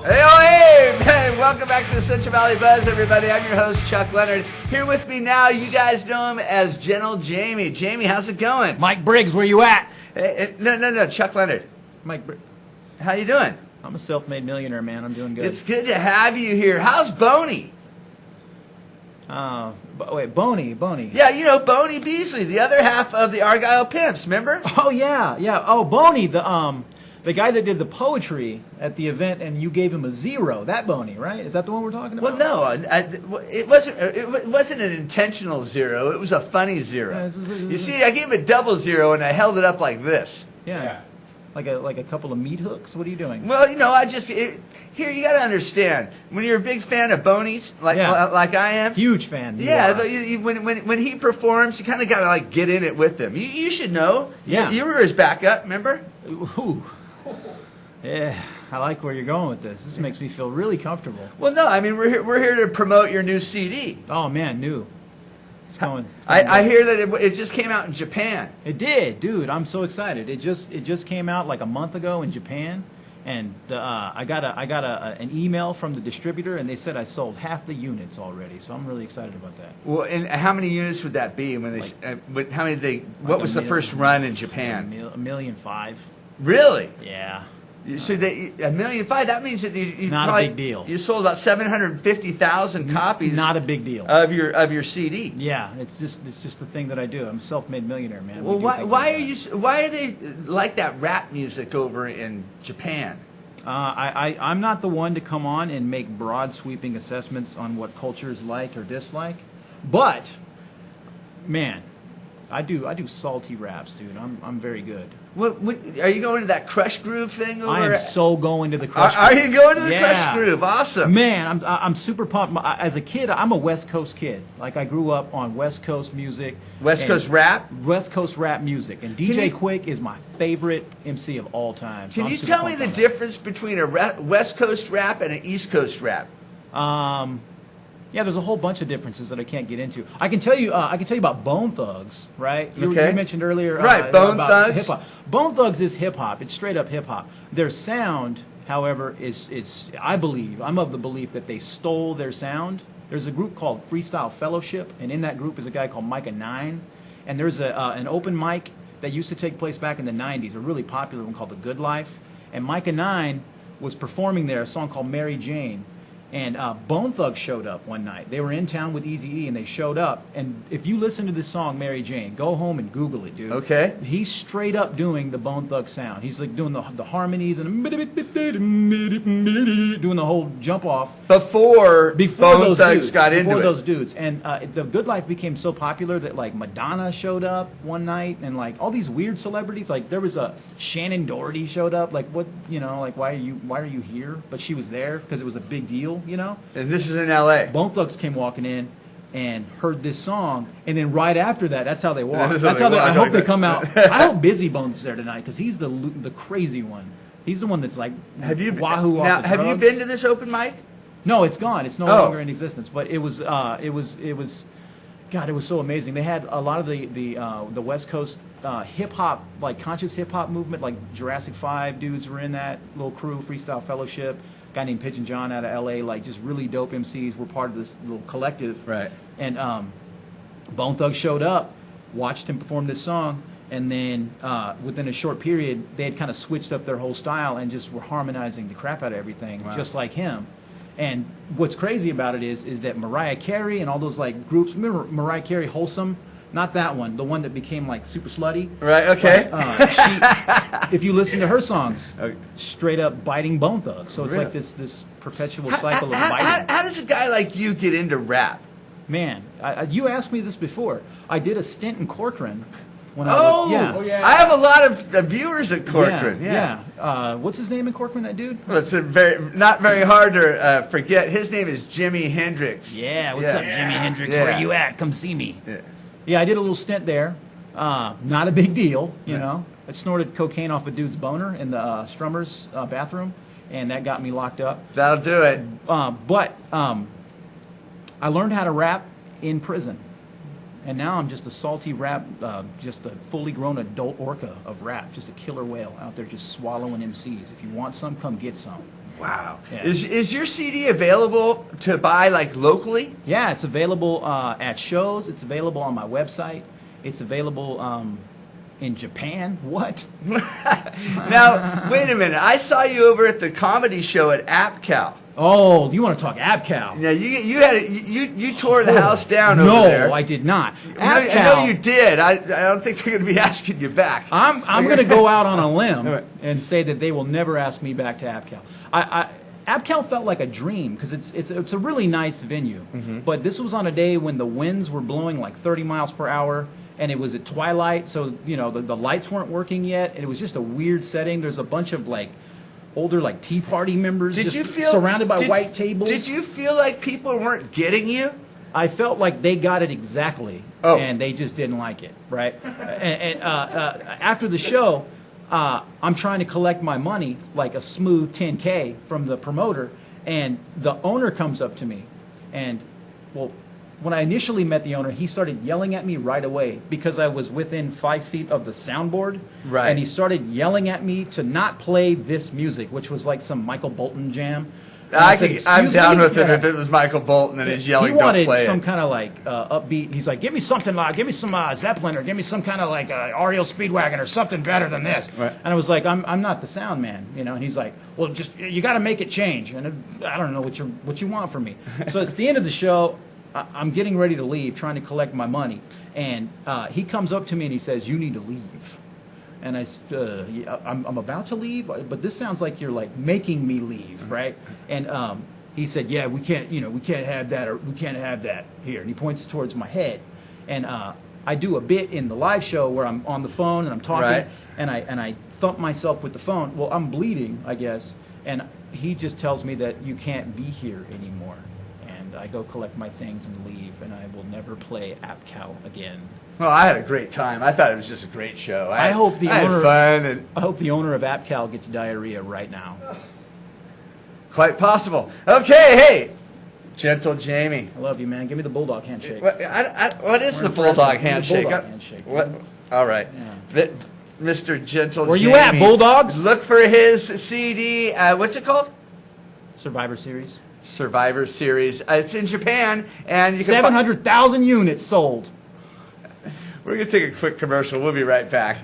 Hey, oh, hey, man, welcome back to the Central Valley Buzz, everybody. I'm your host, Chuck Leonard. Here with me now, you guys know him as Gentle Jamie. Jamie, how's it going? Mike Briggs, where you at? No, Chuck Leonard. Mike Briggs. How you doing? I'm a self-made millionaire, man. I'm doing good. It's good to have you here. How's Boney? Wait, Boney. Yeah, you know, Boney Beasley, the other half of the Argyle Pimps, remember? Oh, yeah. Oh, Boney, the guy that did the poetry at the event, and you gave him a 0. That Boney, right? Is that the one we're talking about? Well, no, it wasn't an intentional 0. It was a funny 0. You see, I gave him a double 0, and I held it up like this. Yeah. Like a couple of meat hooks? What are you doing? Well, you know, here you got to understand, when you're a big fan of Boney's, like I am. Huge fan. Yeah, when he performs, you kind of got to like get in it with him. You should know. Yeah. You were his backup, remember? Ooh. Yeah, I like where you're going with this. This makes me feel really comfortable. Well, no, I mean, we're here to promote your new CD. Oh, man, new. It's going. I hear that it just came out in Japan. It did, dude. I'm so excited. It just came out like a month ago in Japan, and I got an email from the distributor, and they said I sold half the units already. So I'm really excited about that. Well, and how many units would that be when they? What was the first run in Japan? 1.5 million. Really? Yeah. So $1.5 million. That means that you not probably, a big deal. You sold about 750,000 copies. Not a big deal of your CD. Yeah, it's just the thing that I do. I'm a self-made millionaire, man. Well, why are they like that rap music over in Japan? I'm not the one to come on and make broad sweeping assessments on what cultures like or dislike, but man, I do salty raps, dude. I'm very good. What, are you going to that Crush Groove thing? I am so going to the Crush Groove. Are you going to the Crush Groove? Awesome. Man, I'm super pumped. As a kid, I'm a West Coast kid. Like, I grew up on West Coast music. West Coast rap? West Coast rap music. And DJ Quick is my favorite MC of all time. Can you tell me the difference between a West Coast rap and an East Coast rap? Yeah, there's a whole bunch of differences that I can't get into. I can tell you about Bone Thugs, right? You mentioned earlier, right? Bone Thugs. Hip hop. Bone Thugs is hip hop. It's straight up hip hop. Their sound, however, I'm of the belief that they stole their sound. There's a group called Freestyle Fellowship, and in that group is a guy called Micah 9. And there's an open mic that used to take place back in the '90s, a really popular one called The Good Life. And Micah 9 was performing there a song called Mary Jane. And Bone Thugs showed up one night. They were in town with Eazy-E, and they showed up. And if you listen to this song, Mary Jane, go home and Google it, dude. Okay. He's straight up doing the Bone Thugs sound. He's like doing the harmonies and doing the whole jump off. Before Bone Thugs got into it. Before those dudes. And The Good Life became so popular that, like, Madonna showed up one night, and, like, all these weird celebrities. Like, there was a Shannon Doherty showed up. Like, what, you know, like, why are you here? But she was there because it was a big deal. You know? And this is in L.A. Bone Thugs came walking in and heard this song, and then right after that, that's how they walk. That's how I hope they come out. I hope Busy Bone's there tonight because he's the crazy one. He's the one that's like wahoo off the drugs. Have you been to this open mic? No, it's gone. It's no longer in existence. But it was God, it was so amazing. They had a lot of the West Coast hip hop, like conscious hip hop movement, like Jurassic 5 dudes were in that little crew, Freestyle Fellowship. Guy named Pigeon John out of L.A., like just really dope MCs were part of this little collective. Right. And Bone Thugs showed up, watched him perform this song, and then within a short period, they had kind of switched up their whole style and just were harmonizing the crap out of everything, just like him. And what's crazy about it is that Mariah Carey and all those like groups, remember Mariah Carey, Wholesome? Not that one, the one that became like super slutty. Right, okay. But, if you listen to her songs, straight up biting Bone Thugs. So it's like this perpetual cycle of biting. How does a guy like you get into rap? Man, you asked me this before. I did a stint in Corcoran. When I have a lot of viewers at Corcoran. Yeah. What's his name in Corcoran, that dude? Well, it's not very hard to forget. His name is Jimi Hendrix. Yeah, what's up, Jimi Hendrix? Yeah. Where you at? Come see me. Yeah, I did a little stint there. Not a big deal, you know. I snorted cocaine off a dude's boner in the strummer's bathroom, and that got me locked up. That'll do it. But I learned how to rap in prison. And now I'm just a salty rap, just a fully grown adult orca of rap, just a killer whale out there just swallowing MCs. If you want some, come get some. Wow. Yeah. Is your CD available to buy like locally? Yeah, it's available at shows. It's available on my website. It's available in Japan. What? Now, wait a minute. I saw you over at the comedy show at AppCal. Oh, you want to talk AppCal? Yeah, you tore the house down over there. No, I did not. I know you did. I don't think they're going to be asking you back. I'm going to go out on a limb and say that they will never ask me back to AppCal. AppCal felt like a dream because it's a really nice venue. Mm-hmm. But this was on a day when the winds were blowing like 30 miles per hour, and it was at twilight, so the lights weren't working yet, and it was just a weird setting. There's a bunch of like older like Tea Party members surrounded by white tables. Did you feel like people weren't getting you? I felt like they got it exactly, Oh. and they just didn't like it, right? and after the show, I'm trying to collect my money, like a smooth 10K from the promoter, and the owner comes up to me, and, well, when I initially met the owner, he started yelling at me right away because I was within 5 feet of the soundboard. Right. And he started yelling at me to not play this music, which was like some Michael Bolton jam. And I said, I'm "Excuse down me?" with it if it was Michael Bolton and he's yelling, He wanted don't play some it. kind of like upbeat. He's like, give me something like, give me some Zeppelin, or give me some kind of like REO Speedwagon or something better than this. Right. And I was like, I'm not the sound man, And he's like, well, just you got to make it change. And I don't know what you want from me. So it's the end of the show. I'm getting ready to leave, trying to collect my money, and he comes up to me and he says, "You need to leave." And I'm about to leave, but this sounds like you're like making me leave, right? And he said, "Yeah, we can't have that, or we can't have that here." And he points towards my head, and I do a bit in the live show where I'm on the phone and I'm talking, Right. and I thump myself with the phone. Well, I'm bleeding, I guess, and he just tells me that you can't be here anymore. I go collect my things and leave, and I will never play AppCal again. Well, I had a great time. I thought it was just a great show. I hope the I owner. had fun and I hope the owner of AppCal gets diarrhea right now. quite possible. Okay, hey, gentle Jamie. I love you, man. Give me the bulldog handshake. What is We're the bulldog impressive. Give me the handshake? bulldog handshake. What? All right, Yeah. Mr. Gentle. Where Jamie, you at, Bulldogs? Look for his CD. What's it called? Survivor Series. Survivor Series. It's in Japan, and you can. 700,000 units sold. We're gonna take a quick commercial. We'll be right back.